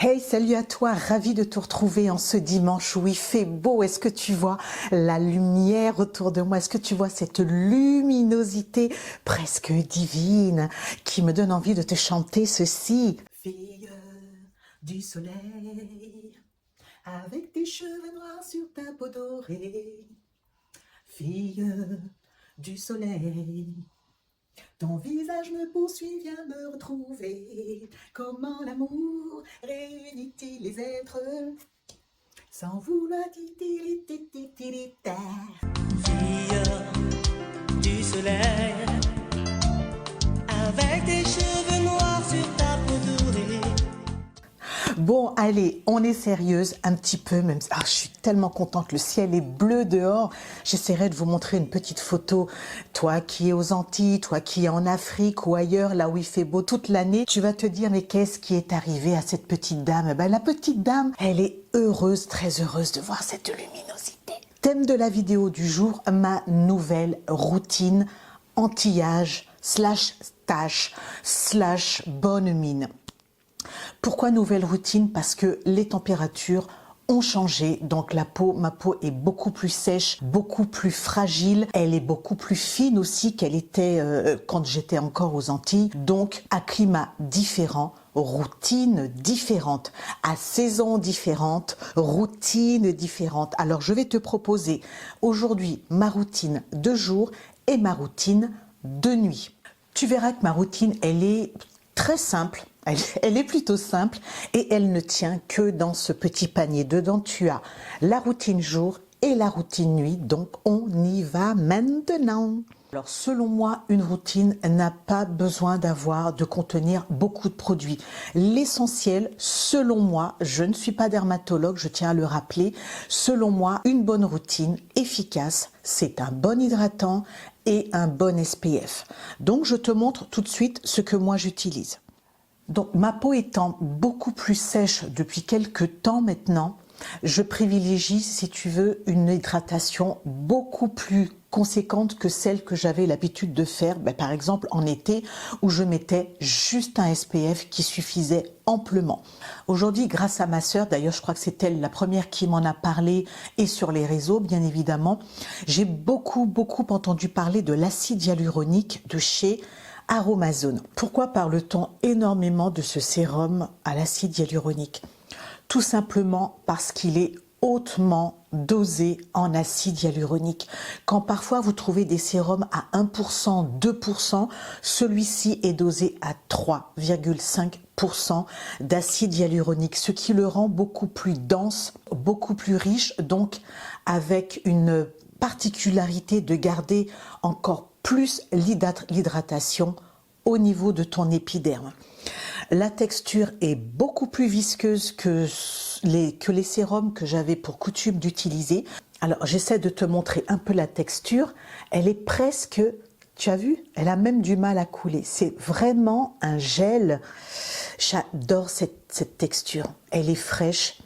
Hey, salut à toi, ravi de te retrouver en ce dimanche où il fait beau. Est-ce que tu vois la lumière autour de moi? Est-ce que tu vois cette luminosité presque divine qui me donne envie de te chanter ceci? Fille du soleil, avec tes cheveux noirs sur ta peau dorée. Fille du soleil, ton visage me poursuit, viens me retrouver. Comment l'amour réunit-il les êtres sans vouloir titirititirita. Fille du soleil, avec tes cheveux noirs sur ta peau dorée. Bon, allez, on est sérieuse un petit peu, même. Ah, je suis tellement contente, le ciel est bleu dehors. J'essaierai de vous montrer une petite photo. Toi qui es aux Antilles, toi qui es en Afrique ou ailleurs, là où il fait beau toute l'année, tu vas te dire, mais qu'est-ce qui est arrivé à cette petite dame? Ben, la petite dame, elle est heureuse, très heureuse de voir cette luminosité. Thème de la vidéo du jour, ma nouvelle routine anti-âge / tâche / bonne mine. Pourquoi nouvelle routine? Parce que les températures ont changé, donc ma peau est beaucoup plus sèche, beaucoup plus fragile, elle est beaucoup plus fine aussi qu'elle était quand j'étais encore aux Antilles, donc à climat différent, routine différente, à saison différente, routine différente. Alors je vais te proposer aujourd'hui ma routine de jour et ma routine de nuit. Tu verras que ma routine, elle est très simple. Elle est plutôt simple et elle ne tient que dans ce petit panier. Dedans, tu as la routine jour et la routine nuit. Donc, on y va maintenant. Alors, selon moi, une routine n'a pas besoin de contenir beaucoup de produits. L'essentiel, selon moi, je ne suis pas dermatologue, je tiens à le rappeler, selon moi, une bonne routine efficace, c'est un bon hydratant et un bon SPF. Donc, je te montre tout de suite ce que moi j'utilise. Donc, ma peau étant beaucoup plus sèche depuis quelques temps maintenant, je privilégie, si tu veux, une hydratation beaucoup plus conséquente que celle que j'avais l'habitude de faire, par exemple en été, où je mettais juste un SPF qui suffisait amplement. Aujourd'hui, grâce à ma sœur, d'ailleurs je crois que c'est elle la première qui m'en a parlé, et sur les réseaux bien évidemment, j'ai beaucoup entendu parler de l'acide hyaluronique de chez Aromazone. Pourquoi parle-t-on énormément de ce sérum à l'acide hyaluronique? Tout simplement parce qu'il est hautement dosé en acide hyaluronique. Quand parfois vous trouvez des sérums à 1%, 2%, celui-ci est dosé à 3,5% d'acide hyaluronique, ce qui le rend beaucoup plus dense, beaucoup plus riche, donc avec une particularité de garder encore plus l'hydratation au niveau de ton épiderme. La texture est beaucoup plus visqueuse que les sérums que j'avais pour coutume d'utiliser. Alors j'essaie de te montrer un peu la texture. Elle est presque, tu as vu, elle a même du mal à couler. C'est vraiment un gel. J'adore cette texture. Elle est fraîche.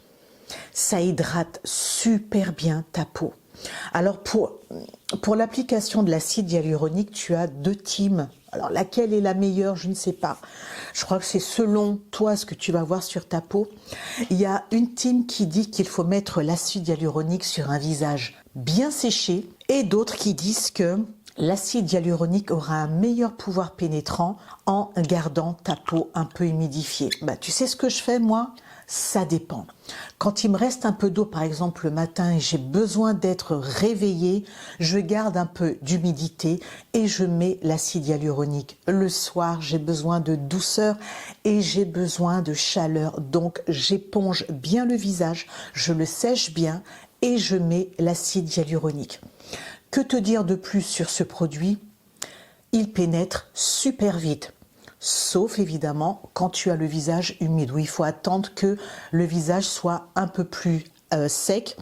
Ça hydrate super bien ta peau. Alors pour l'application de l'acide hyaluronique, tu as deux teams. Alors laquelle est la meilleure, je ne sais pas. Je crois que c'est selon toi ce que tu vas voir sur ta peau. Il y a une team qui dit qu'il faut mettre l'acide hyaluronique sur un visage bien séché et d'autres qui disent que l'acide hyaluronique aura un meilleur pouvoir pénétrant en gardant ta peau un peu humidifiée. Tu sais ce que je fais moi? Ça dépend. Quand il me reste un peu d'eau, par exemple le matin, et j'ai besoin d'être réveillée, je garde un peu d'humidité et je mets l'acide hyaluronique. Le soir, j'ai besoin de douceur et j'ai besoin de chaleur. Donc, j'éponge bien le visage, je le sèche bien et je mets l'acide hyaluronique. Que te dire de plus sur ce produit? Il pénètre super vite. Sauf évidemment quand tu as le visage humide, où il faut attendre que le visage soit un peu plus sec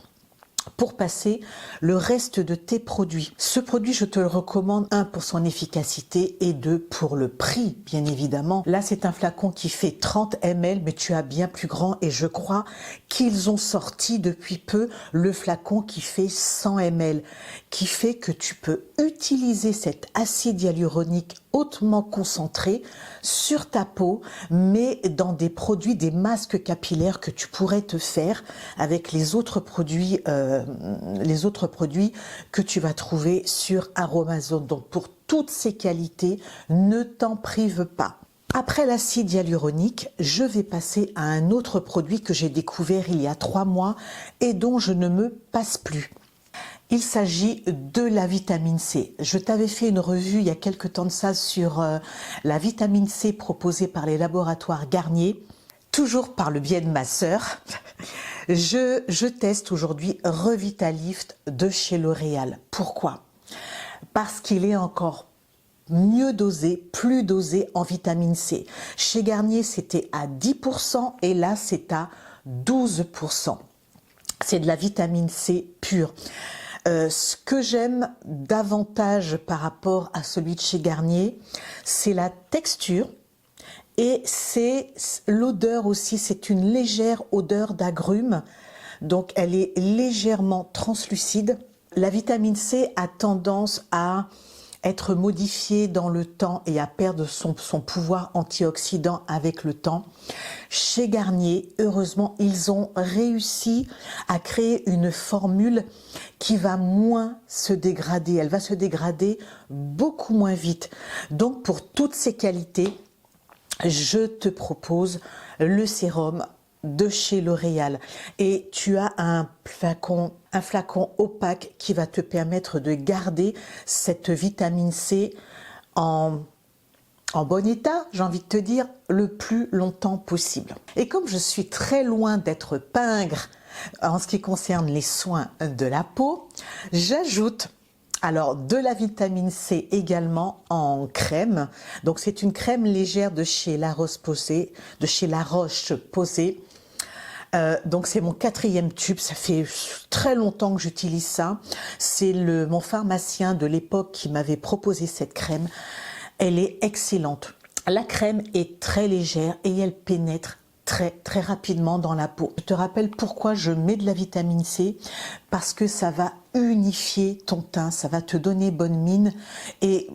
pour passer le reste de tes produits. Ce produit, je te le recommande, 1 pour son efficacité et 2 pour le prix, bien évidemment. Là, c'est un flacon qui fait 30 ml, mais tu as bien plus grand et je crois qu'ils ont sorti depuis peu le flacon qui fait 100 ml, qui fait que tu peux utiliser cet acide hyaluronique hautement concentré sur ta peau, mais dans des produits, des masques capillaires que tu pourrais te faire avec les autres produits que tu vas trouver sur Aromazone. Donc pour toutes ces qualités, ne t'en prive pas. Après l'acide hyaluronique, je vais passer à un autre produit que j'ai découvert il y a 3 mois et dont je ne me passe plus. Il s'agit de la vitamine C. Je t'avais fait une revue il y a quelque temps de ça sur la vitamine C proposée par les laboratoires Garnier, toujours par le biais de ma sœur. Je teste aujourd'hui Revitalift de chez L'Oréal. Pourquoi? Parce qu'il est encore mieux dosé, plus dosé en vitamine C. Chez Garnier, c'était à 10% et là, c'est à 12%. C'est de la vitamine C pure. Ce que j'aime davantage par rapport à celui de chez Garnier, c'est la texture et c'est l'odeur aussi. C'est une légère odeur d'agrumes, donc elle est légèrement translucide. La vitamine C a tendance à être modifiée dans le temps et à perdre son pouvoir antioxydant avec le temps. Chez Garnier, heureusement, ils ont réussi à créer une formule qui va moins se dégrader. Elle va se dégrader beaucoup moins vite. Donc, pour toutes ces qualités, je te propose le sérum de chez L'Oréal et tu as un flacon opaque qui va te permettre de garder cette vitamine C en bon état, j'ai envie de te dire, le plus longtemps possible. Et comme je suis très loin d'être pingre en ce qui concerne les soins de la peau, j'ajoute alors de la vitamine C également en crème. Donc c'est une crème légère de chez La Roche-Posay, donc c'est mon 4e tube, ça fait très longtemps que j'utilise ça. C'est mon pharmacien de l'époque qui m'avait proposé cette crème. Elle est excellente. La crème est très légère et elle pénètre très rapidement dans la peau. Je te rappelle pourquoi je mets de la vitamine C, parce que ça va unifier ton teint, ça va te donner bonne mine et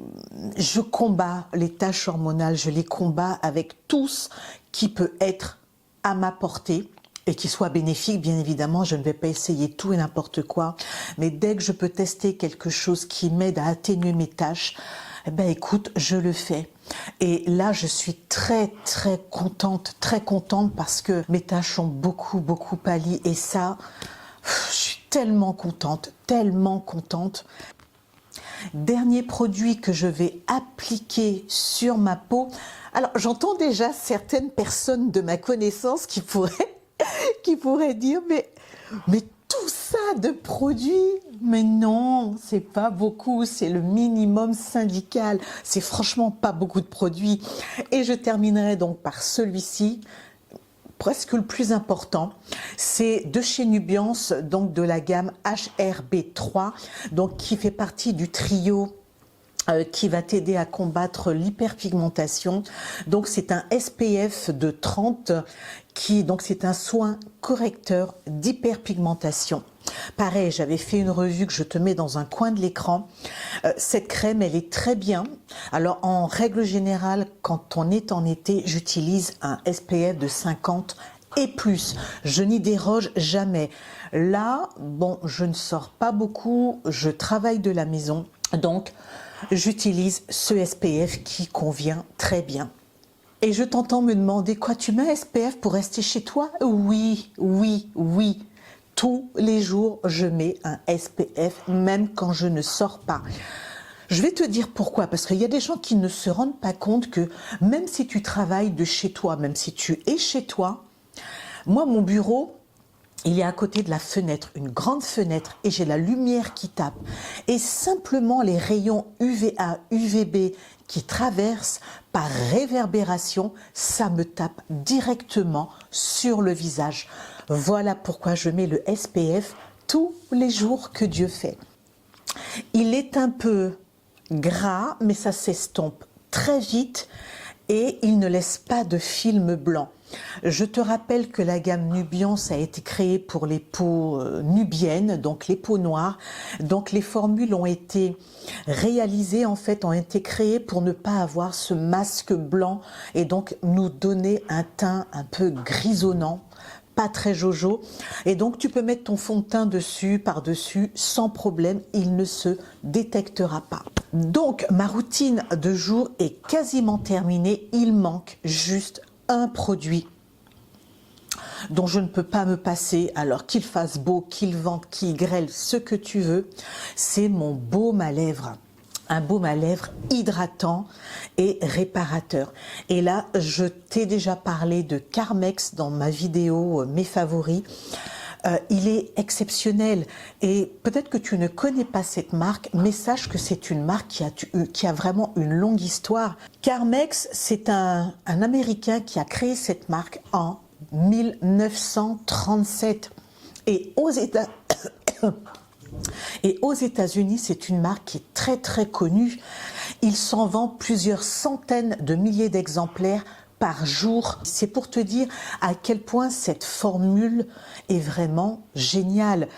je combats les taches hormonales, je les combats avec tout ce qui peut être à ma portée et qui soit bénéfique, bien évidemment. Je ne vais pas essayer tout et n'importe quoi, mais dès que je peux tester quelque chose qui m'aide à atténuer mes taches, eh ben écoute, je le fais. Et là, je suis très contente parce que mes taches ont beaucoup pâli et ça, je suis tellement contente. Dernier produit que je vais appliquer sur ma peau. Alors, j'entends déjà certaines personnes de ma connaissance qui pourraient dire, mais tout ça de produits, mais non, c'est pas beaucoup, c'est le minimum syndical, c'est franchement pas beaucoup de produits. Et je terminerai donc par celui-ci, presque le plus important, c'est de chez Nubiance, donc de la gamme HRB3, donc qui fait partie du trio qui va t'aider à combattre l'hyperpigmentation. Donc c'est un SPF de 30 donc c'est un soin correcteur d'hyperpigmentation. Pareil, j'avais fait une revue que je te mets dans un coin de l'écran. Cette crème, elle est très bien. Alors en règle générale, quand on est en été, j'utilise un SPF de 50 et plus. Je n'y déroge jamais. Là, bon, je ne sors pas beaucoup, je travaille de la maison, donc j'utilise ce SPF qui convient très bien. Et je t'entends me demander, quoi, tu mets un SPF pour rester chez toi? Oui. Tous les jours, je mets un SPF, même quand je ne sors pas. Je vais te dire pourquoi, parce qu'il y a des gens qui ne se rendent pas compte que même si tu travailles de chez toi, même si tu es chez toi, moi, mon bureau, il est à côté de la fenêtre, une grande fenêtre, et j'ai la lumière qui tape. Et simplement les rayons UVA, UVB qui traversent par réverbération, ça me tape directement sur le visage. Voilà pourquoi je mets le SPF tous les jours que Dieu fait. Il est un peu gras, mais ça s'estompe très vite et il ne laisse pas de film blanc. Je te rappelle que la gamme Nubiance a été créée pour les peaux nubiennes, donc les peaux noires. Donc les formules ont été réalisées, en fait, ont été créées pour ne pas avoir ce masque blanc et donc nous donner un teint un peu grisonnant, pas très jojo. Et donc tu peux mettre ton fond de teint dessus, par-dessus, sans problème, il ne se détectera pas. Donc ma routine de jour est quasiment terminée, il manque juste un produit dont je ne peux pas me passer, alors qu'il fasse beau, qu'il vente, qu'il grêle, ce que tu veux, c'est mon baume à lèvres. Un baume à lèvres hydratant et réparateur. Et là, je t'ai déjà parlé de Carmex dans ma vidéo Mes favoris. Il est exceptionnel et peut-être que tu ne connais pas cette marque, mais sache que c'est une marque qui a vraiment une longue histoire. Carmex, c'est un Américain qui a créé cette marque en 1937 et aux États-Unis, c'est une marque qui est très très connue. Il s'en vend plusieurs centaines de milliers d'exemplaires par jour. C'est pour te dire à quel point cette formule est vraiment géniale.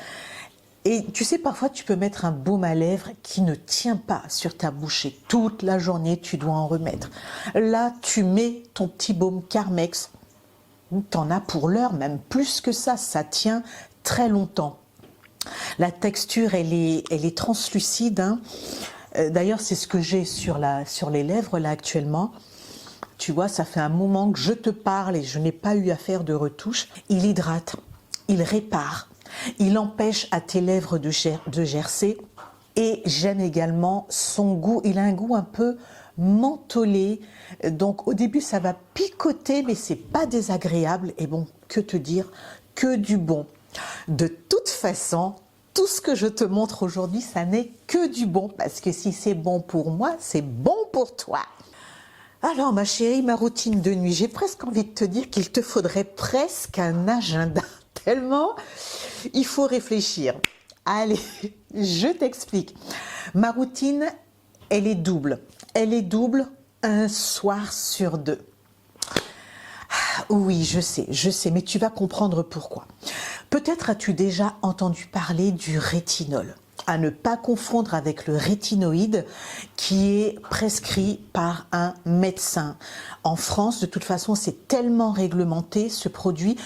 Et tu sais, parfois tu peux mettre un baume à lèvres qui ne tient pas sur ta bouche et toute la journée tu dois en remettre. Là, tu mets ton petit baume Carmex, t'en as pour l'heure, même plus que ça tient très longtemps. La texture, elle est translucide, hein. D'ailleurs, c'est ce que j'ai sur les lèvres là actuellement. Tu vois, ça fait un moment que je te parle et je n'ai pas eu à faire de retouche. Il hydrate, il répare, il empêche à tes lèvres de gercer. Et j'aime également son goût. Il a un goût un peu mentholé. Donc au début, ça va picoter, mais c'est pas désagréable. Et bon, que te dire, que du bon. De toute façon, tout ce que je te montre aujourd'hui, ça n'est que du bon. Parce que si c'est bon pour moi, c'est bon pour toi. Alors ma chérie, ma routine de nuit, j'ai presque envie de te dire qu'il te faudrait presque un agenda, tellement il faut réfléchir. Allez, je t'explique. Ma routine, elle est double. Elle est double un soir sur deux. Oui, je sais, mais tu vas comprendre pourquoi. Peut-être as-tu déjà entendu parler du rétinol. À ne pas confondre avec le rétinoïde qui est prescrit par un médecin. En France, de toute façon, c'est tellement réglementé ce produit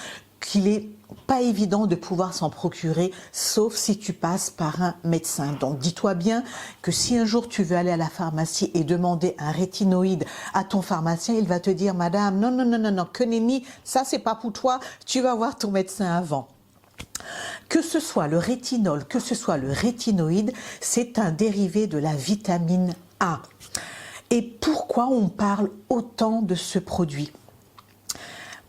qu'il n'est pas évident de pouvoir s'en procurer, sauf si tu passes par un médecin. Donc dis-toi bien que si un jour tu veux aller à la pharmacie et demander un rétinoïde à ton pharmacien, il va te dire « Madame, non, que nenni, ça c'est pas pour toi, tu vas voir ton médecin avant ». Que ce soit le rétinol, que ce soit le rétinoïde, c'est un dérivé de la vitamine A. Et pourquoi on parle autant de ce produit?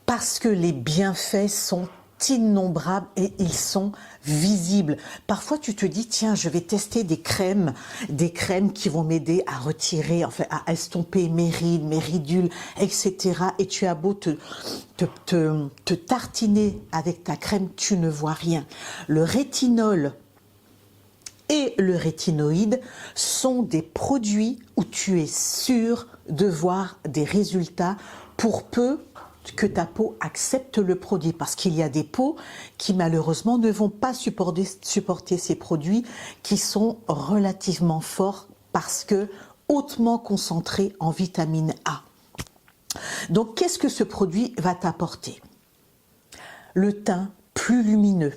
Parce que les bienfaits sont innombrables et ils sont visibles. Parfois tu te dis tiens, je vais tester des crèmes qui vont m'aider à retirer, enfin à estomper mes rides, mes ridules, etc. Et tu as beau te tartiner avec ta crème, tu ne vois rien. Le rétinol et le rétinoïde sont des produits où tu es sûr de voir des résultats pour peu que ta peau accepte le produit, parce qu'il y a des peaux qui malheureusement ne vont pas supporter ces produits qui sont relativement forts parce que hautement concentrés en vitamine A. Donc qu'est-ce que ce produit va t'apporter? Le teint plus lumineux.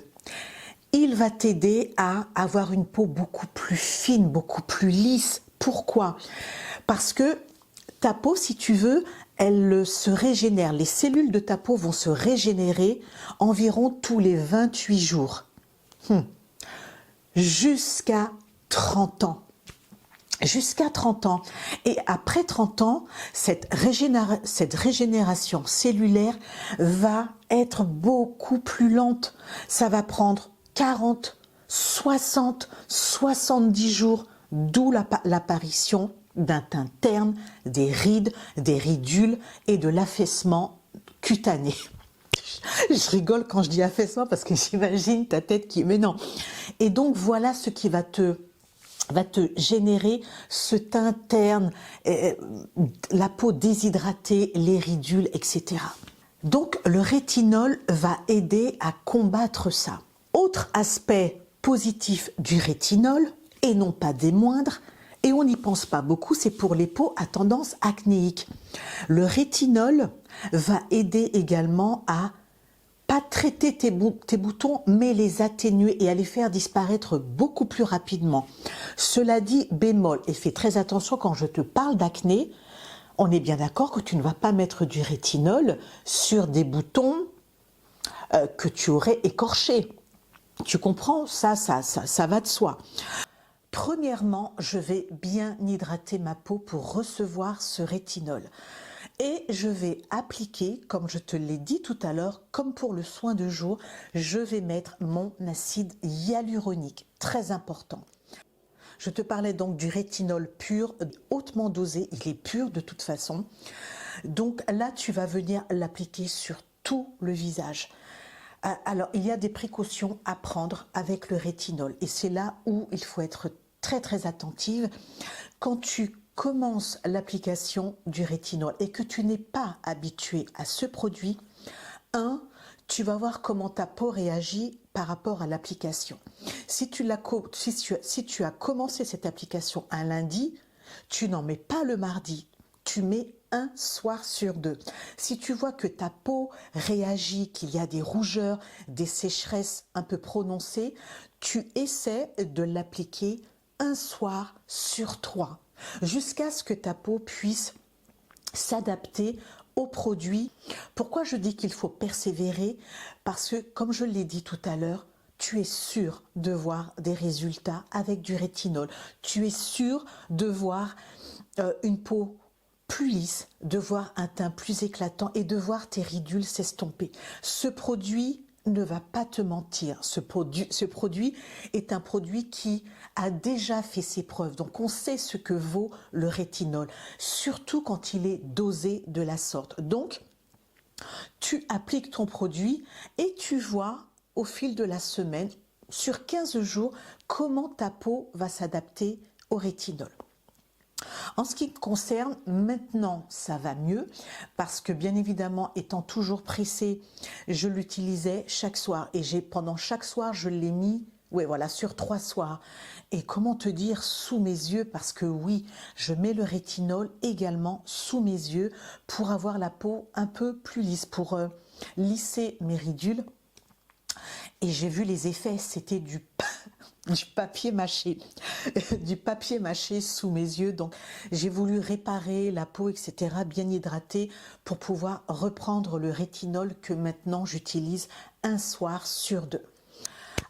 Il va t'aider à avoir une peau beaucoup plus fine, beaucoup plus lisse. Pourquoi? Parce que ta peau, si tu veux, elle se régénère. Les cellules de ta peau vont se régénérer environ tous les 28 jours. Jusqu'à 30 ans. Jusqu'à 30 ans. Et après 30 ans, cette régénération cellulaire va être beaucoup plus lente. Ça va prendre 40, 60, 70 jours, d'où l'apparition d'un teint terne, des rides, des ridules et de l'affaissement cutané. Je rigole quand je dis affaissement parce que j'imagine ta tête qui... Mais non. Et donc, voilà ce qui va te générer ce teint terne, la peau déshydratée, les ridules, etc. Donc, le rétinol va aider à combattre ça. Autre aspect positif du rétinol, et non pas des moindres, et on n'y pense pas beaucoup, c'est pour les peaux à tendance acnéique. Le rétinol va aider également à pas traiter tes boutons, mais les atténuer et à les faire disparaître beaucoup plus rapidement. Cela dit, bémol, et fais très attention quand je te parle d'acné, on est bien d'accord que tu ne vas pas mettre du rétinol sur des boutons que tu aurais écorchés. Tu comprends? Ça va de soi. Premièrement, je vais bien hydrater ma peau pour recevoir ce rétinol. Et je vais appliquer, comme je te l'ai dit tout à l'heure, comme pour le soin de jour, je vais mettre mon acide hyaluronique, très important. Je te parlais donc du rétinol pur, hautement dosé, il est pur de toute façon. Donc là, tu vas venir l'appliquer sur tout le visage. Alors, il y a des précautions à prendre avec le rétinol et c'est là où il faut être très très attentive. Quand tu commences l'application du rétinol et que tu n'es pas habitué à ce produit, tu vas voir comment ta peau réagit par rapport à l'application. Si tu as commencé cette application un lundi, tu n'en mets pas le mardi, tu mets un soir sur 2. Si tu vois que ta peau réagit, qu'il y a des rougeurs, des sécheresses un peu prononcées, tu essaies de l'appliquer un soir sur 3, jusqu'à ce que ta peau puisse s'adapter au produit. Pourquoi je dis qu'il faut persévérer? Parce que, comme je l'ai dit tout à l'heure, tu es sûr de voir des résultats avec du rétinol. Tu es sûr de voir une peau plus lisse, de voir un teint plus éclatant et de voir tes ridules s'estomper. Ce produit ne va pas te mentir. Ce produit est un produit qui a déjà fait ses preuves. Donc, on sait ce que vaut le rétinol, surtout quand il est dosé de la sorte. Donc, tu appliques ton produit et tu vois au fil de la semaine, sur 15 jours, comment ta peau va s'adapter au rétinol. En ce qui me concerne, maintenant, ça va mieux parce que bien évidemment, étant toujours pressée, je l'utilisais chaque soir et pendant chaque soir, je l'ai mis sur 3 soirs. Et comment te dire, sous mes yeux, parce que oui, je mets le rétinol également sous mes yeux pour avoir la peau un peu plus lisse, pour lisser mes ridules. Et j'ai vu les effets, c'était du papier mâché, du papier mâché sous mes yeux. Donc j'ai voulu réparer la peau, etc., bien hydratée pour pouvoir reprendre le rétinol que maintenant j'utilise un soir sur 2.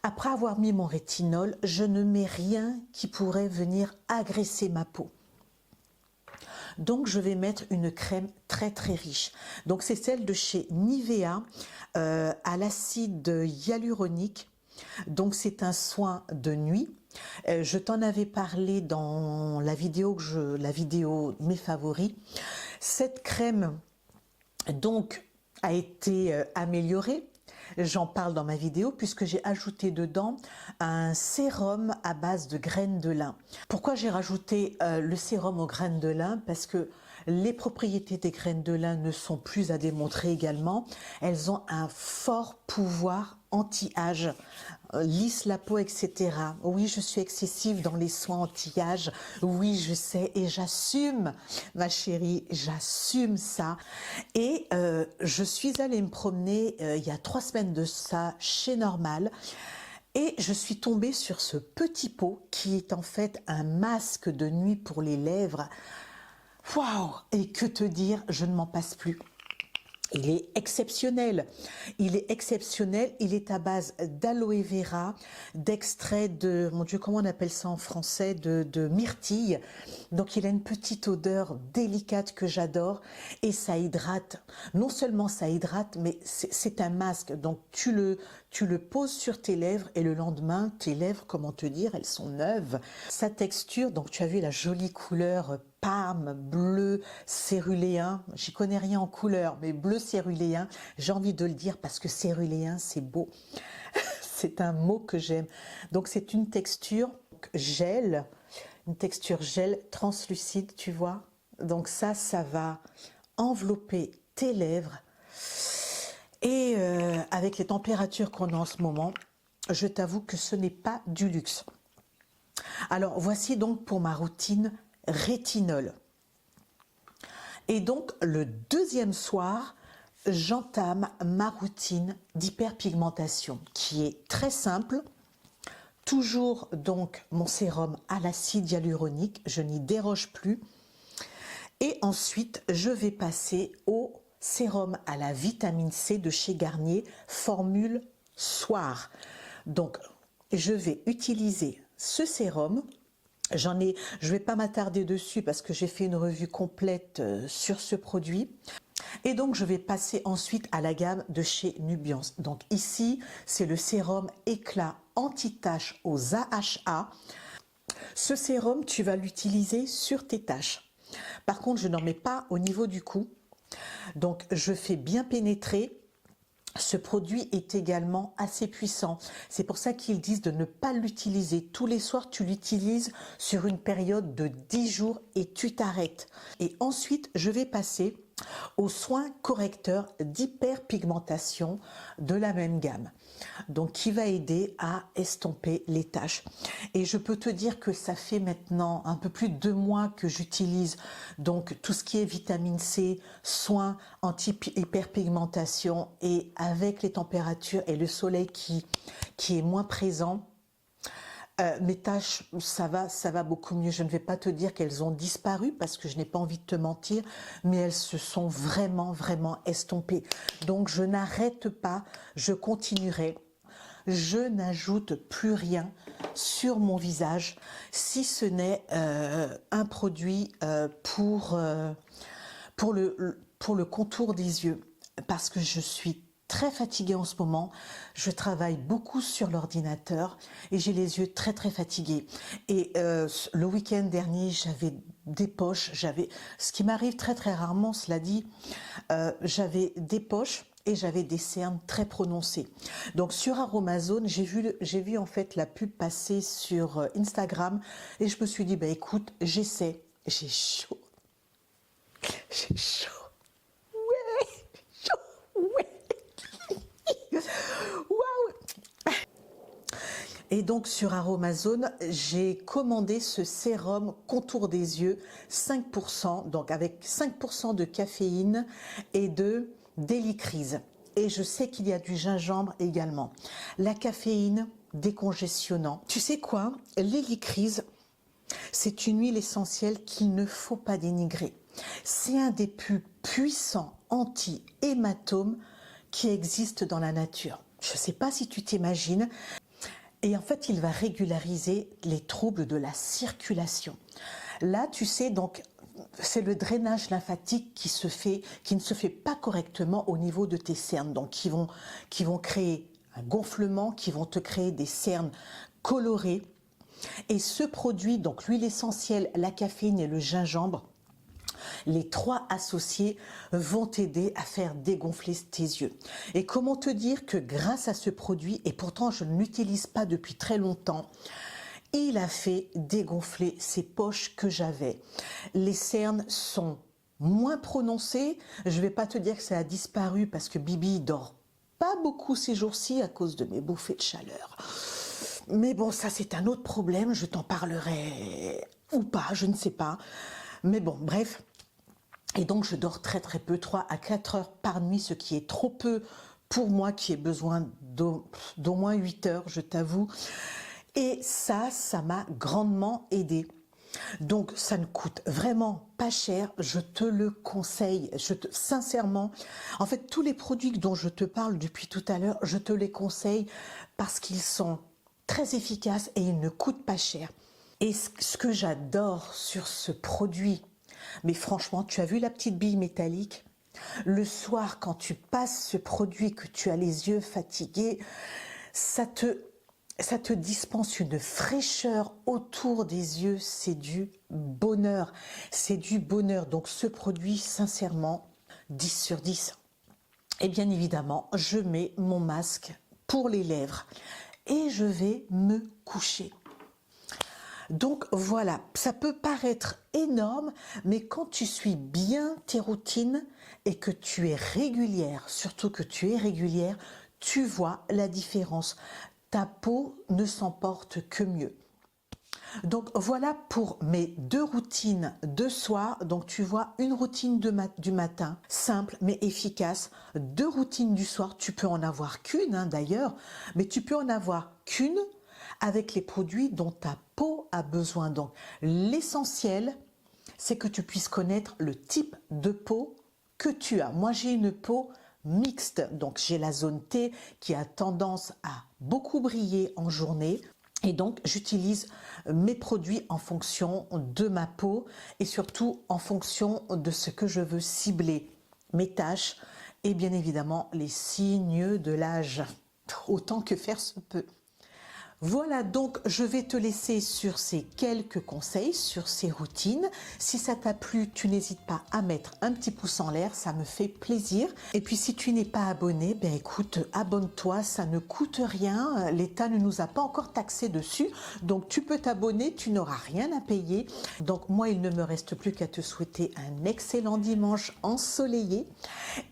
Après avoir mis mon rétinol, je ne mets rien qui pourrait venir agresser ma peau. Donc je vais mettre une crème très très riche. Donc c'est celle de chez Nivea à l'acide hyaluronique. Donc c'est un soin de nuit. Je t'en avais parlé dans la vidéo mes favoris. Cette crème donc a été améliorée. J'en parle dans ma vidéo puisque j'ai ajouté dedans un sérum à base de graines de lin. Pourquoi j'ai rajouté le sérum aux graines de lin? Parce que les propriétés des graines de lin ne sont plus à démontrer également. Elles ont un fort pouvoir anti-âge, lisse la peau, etc. Oui, je suis excessive dans les soins anti-âge. Oui, je sais et j'assume, ma chérie, j'assume ça. Et je suis allée me promener il y a 3 semaines de ça chez Normal. Et je suis tombée sur ce petit pot qui est en fait un masque de nuit pour les lèvres. Waouh! Et que te dire, je ne m'en passe plus. Il est exceptionnel. Il est exceptionnel. Il est à base d'aloe vera, d'extrait de, mon Dieu, comment on appelle ça en français, de myrtille. Donc il a une petite odeur délicate que j'adore et ça hydrate. Non seulement ça hydrate, mais c'est un masque. Donc tu le poses sur tes lèvres et le lendemain, tes lèvres, comment te dire, elles sont neuves. Sa texture, donc tu as vu la jolie couleur parme, bleu céruléen. J'y connais rien en couleur, mais bleu céruléen, j'ai envie de le dire parce que céruléen, c'est beau. C'est un mot que j'aime. Donc c'est une texture gel, une texture gel translucide, tu vois. Donc ça va envelopper tes lèvres. Et avec les températures qu'on a en ce moment, je t'avoue que ce n'est pas du luxe. Alors voici donc pour ma routine rétinol. Et donc le deuxième soir, j'entame ma routine d'hyperpigmentation qui est très simple. Toujours donc mon sérum à l'acide hyaluronique, je n'y déroge plus. Et ensuite, je vais passer au sérum à la vitamine C de chez Garnier, formule soir. Donc, je vais utiliser ce sérum. Je vais pas m'attarder dessus parce que j'ai fait une revue complète sur ce produit. Et donc, je vais passer ensuite à la gamme de chez Nubiance. Donc ici, c'est le sérum éclat anti-taches aux AHA. Ce sérum, tu vas l'utiliser sur tes taches. Par contre, je n'en mets pas au niveau du cou. Donc, je fais bien pénétrer. Ce produit est également assez puissant. C'est pour ça qu'ils disent de ne pas l'utiliser tous les soirs. Tu l'utilises sur une période de 10 jours et tu t'arrêtes. Et ensuite, je vais passer aux soins correcteurs d'hyperpigmentation de la même gamme. Donc, qui va aider à estomper les taches. Et je peux te dire que ça fait maintenant un peu plus de 2 mois que j'utilise donc tout ce qui est vitamine C, soins anti-hyperpigmentation, et avec les températures et le soleil qui est moins présent, mes taches, ça va beaucoup mieux. Je ne vais pas te dire qu'elles ont disparu parce que je n'ai pas envie de te mentir, mais elles se sont vraiment, vraiment estompées. Donc, je n'arrête pas, je continuerai. Je n'ajoute plus rien sur mon visage, si ce n'est un produit pour le contour des yeux, parce que je suis très fatiguée en ce moment, je travaille beaucoup sur l'ordinateur et j'ai les yeux très très fatigués. Et le week-end dernier, j'avais des poches, ce qui m'arrive très très rarement, cela dit, j'avais des poches et j'avais des cernes très prononcées. Donc sur Aromazone, j'ai vu en fait la pub passer sur Instagram et je me suis dit, bah écoute, j'essaie, j'ai chaud. J'ai chaud. Ouais, chaud, ouais. Waouh! Et donc sur Aromazone, j'ai commandé ce sérum contour des yeux 5%, donc avec 5% de caféine et de délicryse. Et je sais qu'il y a du gingembre également. La caféine, décongestionnant. Tu sais quoi? L'hélicryse, c'est une huile essentielle qu'il ne faut pas dénigrer. C'est un des plus puissants anti-hématomes qui existent dans la nature. Je ne sais pas si tu t'imagines. Et en fait, il va régulariser les troubles de la circulation. Là, tu sais, donc, c'est le drainage lymphatique qui ne se fait pas correctement au niveau de tes cernes. Donc, qui vont créer un gonflement, qui vont te créer des cernes colorées. Et ce produit, donc l'huile essentielle, la caféine et le gingembre, les 3 associés vont t'aider à faire dégonfler tes yeux. Et comment te dire que grâce à ce produit, et pourtant je ne l'utilise pas depuis très longtemps, il a fait dégonfler ces poches que j'avais. Les cernes sont moins prononcées. Je ne vais pas te dire que ça a disparu parce que Bibi dort pas beaucoup ces jours-ci à cause de mes bouffées de chaleur. Mais bon, ça c'est un autre problème, je t'en parlerai ou pas, je ne sais pas. Mais bon, bref. Et donc je dors très très peu, 3 à 4 heures par nuit, ce qui est trop peu pour moi qui ai besoin d'au moins 8 heures, je t'avoue. Et ça m'a grandement aidé. Donc ça ne coûte vraiment pas cher, je te le conseille, sincèrement. En fait, tous les produits dont je te parle depuis tout à l'heure, je te les conseille parce qu'ils sont très efficaces et ils ne coûtent pas cher. Et ce que j'adore sur ce produit, mais franchement, tu as vu la petite bille métallique? Le soir, quand tu passes ce produit, que tu as les yeux fatigués, Ça te dispense une fraîcheur autour des yeux, c'est du bonheur. C'est du bonheur. Donc ce produit, sincèrement, 10 sur 10. Et bien évidemment, je mets mon masque pour les lèvres et je vais me coucher. Donc voilà, ça peut paraître énorme, mais quand tu suis bien tes routines et que tu es régulière, surtout que tu es régulière, tu vois la différence. Ta peau ne s'en porte que mieux. Donc voilà pour mes 2 routines de soir. Donc tu vois, une routine du matin, simple mais efficace. 2 routines du soir, tu peux en avoir qu'une d'ailleurs, mais tu peux en avoir qu'une avec les produits dont ta peau a besoin. Donc l'essentiel, c'est que tu puisses connaître le type de peau que tu as. Moi, j'ai une peau mixte, donc j'ai la zone T qui a tendance à beaucoup briller en journée. Et donc, j'utilise mes produits en fonction de ma peau et surtout en fonction de ce que je veux cibler, mes taches et bien évidemment les signes de l'âge, autant que faire se peut. Voilà, donc je vais te laisser sur ces quelques conseils, sur ces routines. Si ça t'a plu, tu n'hésites pas à mettre un petit pouce en l'air, ça me fait plaisir. Et puis si tu n'es pas abonné, ben écoute, abonne-toi, ça ne coûte rien. L'État ne nous a pas encore taxé dessus, donc tu peux t'abonner, tu n'auras rien à payer. Donc moi, il ne me reste plus qu'à te souhaiter un excellent dimanche ensoleillé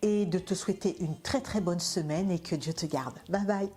et de te souhaiter une très très bonne semaine et que Dieu te garde. Bye bye.